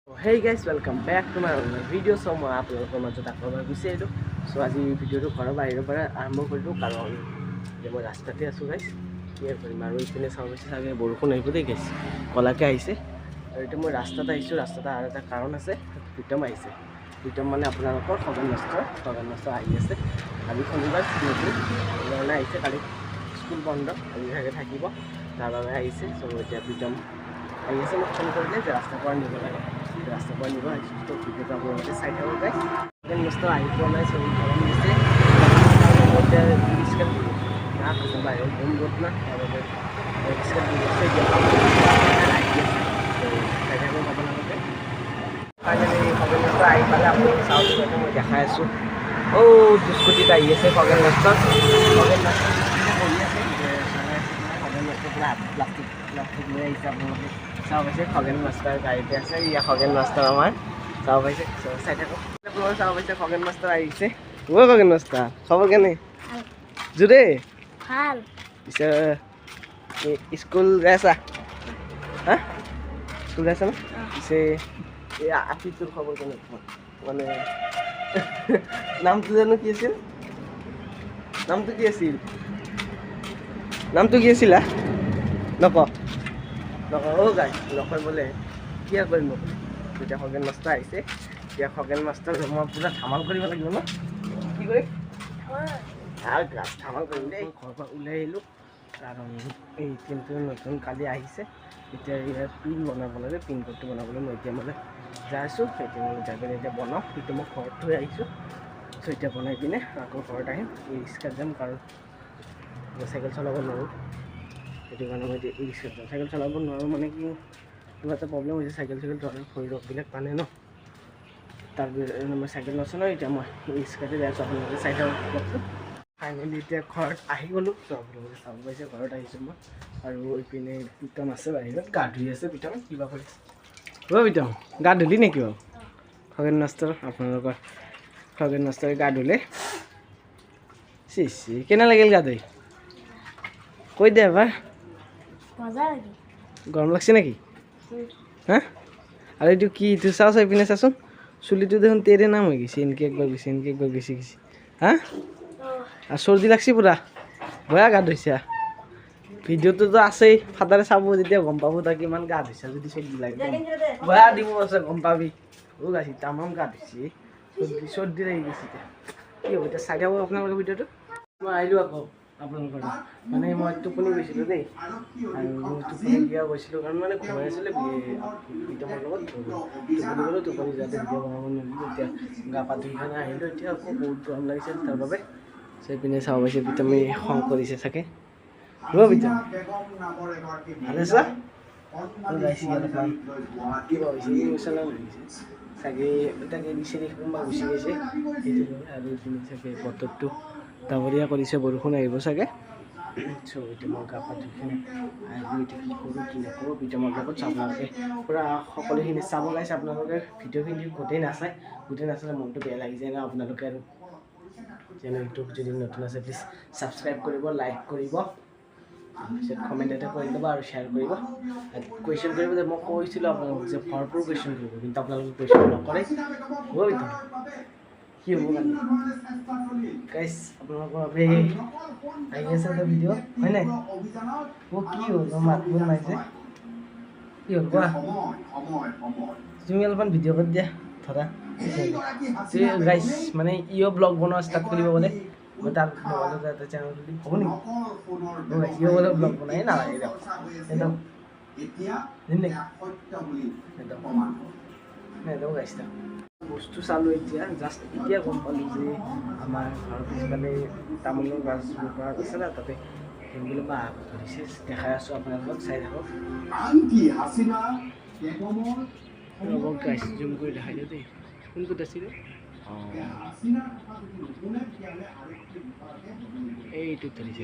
Hey guys, welcome back to my video. So মই আপোনালোকৰ মাজত আকৌ গুচি আহিলোঁ। চ' আজি ভিডিঅ'টো ঘৰৰ বাহিৰৰ পৰা আৰম্ভ কৰিলোঁ কাৰণ যে মই ৰাস্তাতে আছোঁ গাইছ। কি কৰিম আৰু ইপিনে চাব গৈছে চাগে বৰষুণ আহিব দেই গাইছ, কলাকৈ আহিছে। আৰু এতিয়া মই ৰাস্তাত আহিছোঁ। ৰাস্তাত আৰু এটা কাৰণ আছে, প্ৰীতম আহিছে। প্ৰীতম মানে আপোনালোকৰ খগেন মাষ্টৰ আহি আছে। আজি শনিবাৰ সেইকাৰণে আহিছে, কালি স্কুল বন্ধ, আজি চাগে থাকিব, তাৰ বাবে আহিছে। চ' এতিয়া প্ৰীতম আহি আছে, মোক ফোন কৰিলে যে ৰাস্তাৰ পৰা নিব লাগে, ৰাস্তাৰ পৰা নিব আহিছোঁ। তো ভিডিঅ'টো আপোনালোকে চাই থাকক গাইছ। খগেন মাষ্টৰ আহি পোৱা নাই, চব গৰম দিছে, এতিয়া ৰিক্সাত না কৈছোঁ বাহিৰত বম ৰ'দ না, তাৰবাবে ৰিক্সাত দি আছে। এতিয়া চাই থাকক আপোনালোকে। ফাইনেলি খগেন মাষ্টৰ আহি পালে, আপোনালোকে চাওক, মই দেখাই আছোঁ। দুস্কুটিত আহি আছে খগেন মাষ্টৰ বহি আছে। খগেন মাষ্টৰ পুৰা প্লাষ্টিক লৈ আহিছে, আপোনালোকে চাব পাইছে। খগেন মাষ্টৰ গাড়ীতে আছে, ইয়া খগেন মাষ্টৰ আমাৰ চাব পাইছে। চাই থাকক আপোনালোকে, চাব পাইছে খগেন মাষ্টৰ আহিছে। খগেন মাষ্টৰ খবৰ কেনে? জোৰে ভাল। পিছে স্কুল যাই আছা? হা, স্কুল যাই আছা ন? পিছে এই আপিটোৰ খবৰ কেনে? মানে নামটো জানো কি আছিল? নামটো কি আছিল? নামটো কি আছিলা? নকওঁ গাই, নকয় বোলে। কি কৰিম বোলে? এতিয়া খগেন মাষ্টৰ আহিছে, এতিয়া খগেন মাষ্টৰ মই পূৰা ধামাল কৰিব লাগিব ন? কি কৰিম? ধামাল কৰিম দেই। ঘৰৰ পৰা ওলাই আহিলোঁ কাৰণ এই টিমটো নতুন কালি আহিছে। এতিয়া ইয়াৰ পিন বনাব লাগে, পিন কোডটো বনাবলৈ মই এতিয়া মানে যাই আছোঁ। এতিয়া মই যাই পিনে এতিয়া বনাওঁ। সেইটো মই ঘৰত থৈ আহিছোঁ। চ' এতিয়া বনাই পিনে আকৌ ঘৰত আহিম, এই ৰিক্সাত যাম কাৰণ মই চাইকেল চলাব নোৱাৰোঁ। সেইটো কাৰণে মই এতিয়া ই ৰিক্সাত যাম। চাইকেল চলাব নোৱাৰোঁ মানে কি, কিবা এটা প্ৰব্লেম হৈছে। চাইকেল ভৰিবিলাক টানে ন, তাৰ মই চাইকেল নচলাওঁ। এতিয়া মই ই ৰিক্সাতে যাই আছোঁ, আপোনালোকে চাই থাকক। ফাইনেলি এতিয়া ঘৰত আহি গ'লোঁ। চ' আপোনালোকে চাব পাইছে ঘৰত আহিছোঁ মই। আৰু ইপিনে প্ৰীতম আছে বাহিৰত, গা ধুই আছে। প্ৰীতম কিবা কৰিছে? প্ৰীতম গা ধুলি নেকি বাৰু? খগেন মাষ্টৰ আপোনালোকৰ খগেন মাষ্টৰে গা ধুলে। কেনে লাগিল গা ধুই? কৈ দে এবাৰ। গৰম লাগছে নেকি? হা, আৰু এইটো কি? এইটো চাওঁ পিনে চাচোন, চুলিটো দেখোন তেৰে নাম হৈ গৈছে। এনেকৈ একবাৰ গৈছে, এনেকৈ একবাৰ গৈছে। হা, আৰু চৰ্দি লাগছি পুৰা, বয়া গা ধুইছা। ভিডিঅ'টোতো আছেই, ফাদাৰে চাব, যেতিয়া গম পাব তই কিমান গা ধুইছা। যদি চৰ্দি লাগে বয়া দিব আছে, গম পাবি। গাইছে তামাম গা ধুইছে, চৰ্দি লাগি গৈছে। কি হ'ব এতিয়া? চাই থাকক আপোনালোকে ভিডিঅ'টো। মই আহিলোঁ আকৌ আপোনালোকৰ, মানে মই টোপনি গৈছিলোঁ দেই, আৰু টোপনি দিয়া গৈছিলোঁ কাৰণ মানে ঘুমাই আছিলে প্ৰীতমৰ লগত। টোপনি গ'লোঁ, টোপনি যোৱাতে ভিডিঅ' বনাব নোৱাৰিলোঁ। এতিয়া গা পা ধুই খানে আহিলোঁ। এতিয়া আকৌ বহুত গৰম লাগিছে, তাৰ বাবে পিনে চাব পাইছে প্ৰীতমে খং কৰিছে চাগে। প্ৰীতম ভালে আছা? কিবা হৈছে, ইমোচনেল হৈছে চাগে, তাকে বিচাৰি কোনোবা গুচি গৈছে। সেইটো আৰু এইপিনে চাগে বতৰটো ডাৱৰীয়া কৰিছে, বৰষুণ আহিব চাগে। চ' এতিয়া মই গা পা ধুই কিনে আহিলোঁ। এতিয়া কি কৰোঁ কি নকৰোঁ প্ৰীতমৰ লগত। চ' আপোনালোকে পূৰা সকলোখিনি চাব গাইছে। আপোনালোকে ভিডিঅ'খিনি গোটেই নাচালে মনটো বেয়া লাগি যায় ন। আপোনালোকে আৰু চেনেলটো যদি নতুন আছে প্লিজ ছাবস্ক্ৰাইব কৰিব, লাইক কৰিব, তাৰপিছত কমেণ্ট এটা কৰি দিব আৰু শ্বেয়াৰ কৰিব। কুৱেশ্যন কৰিব যে মই কৈছিলোঁ আপোনালোকক যে ভৰপূৰ কুৱেশ্যন কৰিব, কিন্তু আপোনালোকে কুৱেশ্যন নকৰে। কি হ'ব গাইছ? আপোনালোকৰ বাবে আহি আছে এটা ভিডিঅ' হয় নাই? কি হ'ল? মাত বোল নাই যে, কি হ'ল কোৱা? তুমি অলপমান ভিডিঅ' কৰি দিয়া ধৰা। গাইছ মানে ইও ব্লগ বনোৱা ষ্টাৰ্ট কৰিব বোলে। মই তাৰ মোবাইলত এটা চেনেল খুলি হ'ব নেকি? ইও বোলে ব্লগ বনাই, নালাগে দিয়ক। একদম গাইছ বস্তু চালোঁ এতিয়া, জাষ্ট এতিয়া গম পালোঁ যে আমাৰ ঘৰৰ পিছফালে তামোলৰ গছজোপা আছে না, তাতে সেইবিলাক বাঁহ ধৰিছে। দেখাই আছোঁ আপোনালোকক, চাই থাকক। গাইছ জুম কৰি দেখাই দিওঁ দেই, কোনটোত আছিলে? এইটোত ধৰিছে,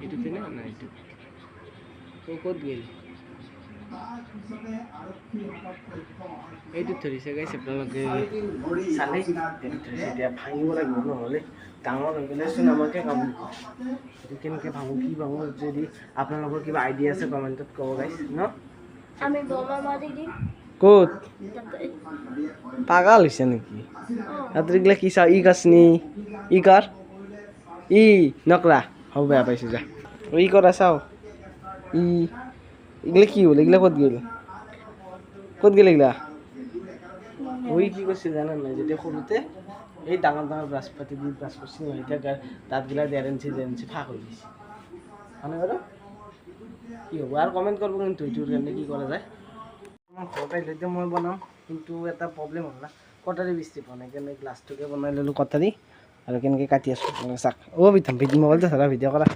এইটোত নে নাই? এইটোত ক'ত গ'ল? এইটোত ধৰিছে গাইছ, আপোনালোকে চালেই ধৰিছে। এতিয়া ভাঙিব লাগিব, নহ'লে ডাঙৰ হৈ গ'লেচোন আমাকে কাম দিব। এইটো কেনেকৈ ভাঙো, কি ভাঙো? যদি আপোনালোকৰ কিবা আইডিয়া আছে কমেণ্টত ক'ব গাইছ ন। ক'ত পাগল হৈছে নেকি আত্ৰিগলা কি চাও ই কাছনি ই কৰ ই নকৰা হ'ব বেয়া পাইছো যা ই কৰা চাও ই এগলা কি হ'ল এগলা ক'ত গেল এগলা ওই কি কৰিছিল জানা নাই যেতিয়া সৰুতে এই ডাঙৰ ব্ৰাছ পাতি দি ব্ৰাছ কৰিছিল নহয় এতিয়া দাঁতগিলা ডেৰেঞ্চি ফাঁক হৈ গৈছে হয়নে বাৰু কি হ'ব আৰু কমেণ্ট কৰিব কিন্তু এইটোৰ কাৰণে কি কৰা যায় ঘৰত আহিলে এতিয়া মই বনাম কিন্তু এটা প্ৰব্লেম হ'ল না কটাৰী বিস্তি পোৱা নাই কেনে গ্লাছটোকে বনাই ল'লোঁ কটাৰী আৰু কেনেকৈ কাটি আছোঁ চাক বিধাম মোবাইলটো ধৰা ভিডিঅ' কৰা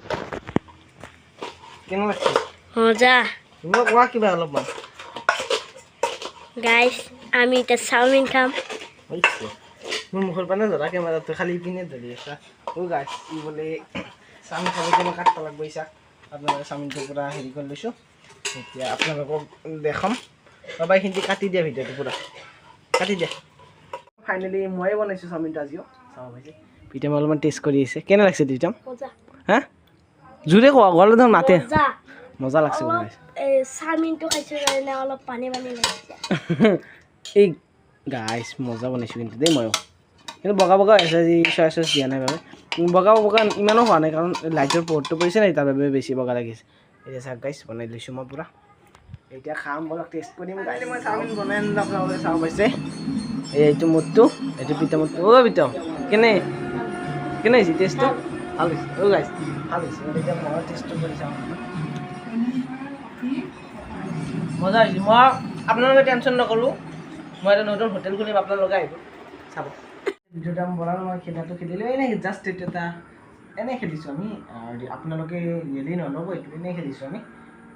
কেনেকুৱা লাগছে মজা তোমাক কোৱা কিবা অলপমান গাইস আমি এটা চাওমিন খাম হৈছে মোৰ মুখৰ পানে ধৰা কেমেৰাটো খালি পিনে ধৰি আছা গাইছ ই বোলে চাওমিন খাব কেনে কাটিব লাগিব চাক আপোনালোকে চাওমিনটো পূৰা হেৰি কৰি লৈছোঁ এতিয়া আপোনালোকক দেখাম বাবা এইখিনি কাটি দিয়া ভিডিঅ'টো পূৰা কাটি দিয়া ফাইনেলি ময়ে বনাইছোঁ চাওমিনটো আজিও চাব পাইছে প্ৰীতমে অলপমান টেষ্ট কৰি আহিছে কেনে লাগছে প্ৰীতম মজা হা জোৰে কোৱা গ'লে ধৰ মাতে মজা মজা লাগছে এই চাওমিনটো খাইছোঁ কাৰণে অলপ পানী লাগিছে এই গাইছ মজা বনাইছোঁ কিন্তু দেই ময়ো কিন্তু বগা হৈছে আজি চয়া চচ দিয়া নাই বাবে বগা ইমানো হোৱা নাই কাৰণ লাইটৰ পোহৰটো পৰিছে নাই তাৰ বাবে বেছি বগা লাগিছে এতিয়া চাওক গাইছ বনাই লৈছোঁ মই পূৰা এতিয়া খাম বলক টেষ্ট কৰিম কাইলৈ মই চাওমিন বনাই আনিলোঁ আপোনালোকে চাব পাইছে এইটো মোৰটো এইটো প্ৰীতমৰটো প্ৰীতম কেনে হৈছে টেষ্টটো ভাল হৈছে গাইছ ভাল হৈছে এতিয়া মই টেষ্টটো কৰি চাওঁ মজা হৈছে মই আপোনালোকে টেনশ্যন নকৰোঁ মই এটা নতুন হোটেল খুলিম আপোনালোকে আহিব চাব ভিডিঅ'টো আমি বনালোঁ মই খেলাটো খেলিলোঁ এনেই জাষ্ট এইটো এটা এনেই খেলিছোঁ আমি আপোনালোকে ৰিয়েলি নল'ব এইটো এনেই খেলিছোঁ আমি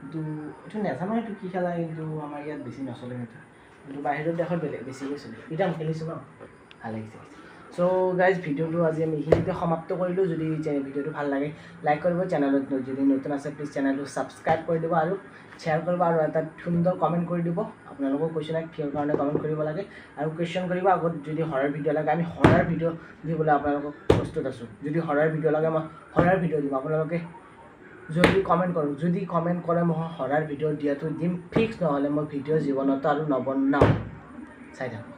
কিন্তু এইটো নাজানো এইটো কি খেলা কিন্তু আমাৰ ইয়াত বেছি নচলে সেইটো কিন্তু বাহিৰৰ দেশত বেছিকৈ চলে এতিয়া খেলিছোঁ ন ভাল লাগিছে চ' গাইজ ভিডিঅ'টো আজি আমি এইখিনিতে সমাপ্ত কৰিলোঁ যদি ভিডিঅ'টো ভাল লাগে লাইক কৰিব চেনেলত যদি নতুন আছে প্লিজ চেনেলটো ছাবস্ক্ৰাইব কৰি দিব আৰু শ্বেয়াৰ কৰিব আৰু এটা সুন্দৰ কমেণ্ট কৰি দিব আপোনালোকক কুৱেশ্যন কিহৰ কাৰণে কমেণ্ট কৰিব লাগে আৰু কুৱেশ্যন কৰিব আগত যদি হৰৰ ভিডিঅ' লাগে আমি হৰৰ ভিডিঅ' দিবলৈ আপোনালোকক প্ৰস্তুত আছোঁ যদি হৰৰ ভিডিঅ' লাগে মই হৰৰ ভিডিঅ' দিম আপোনালোকে যদি কমেণ্ট কৰোঁ যদি কমেণ্ট কৰে মই হৰৰ ভিডিঅ' দিয়াটো দিম ফিক্স নহ'লে মই ভিডিঅ' জীৱনতো আৰু নবনাওঁ চাই থাকক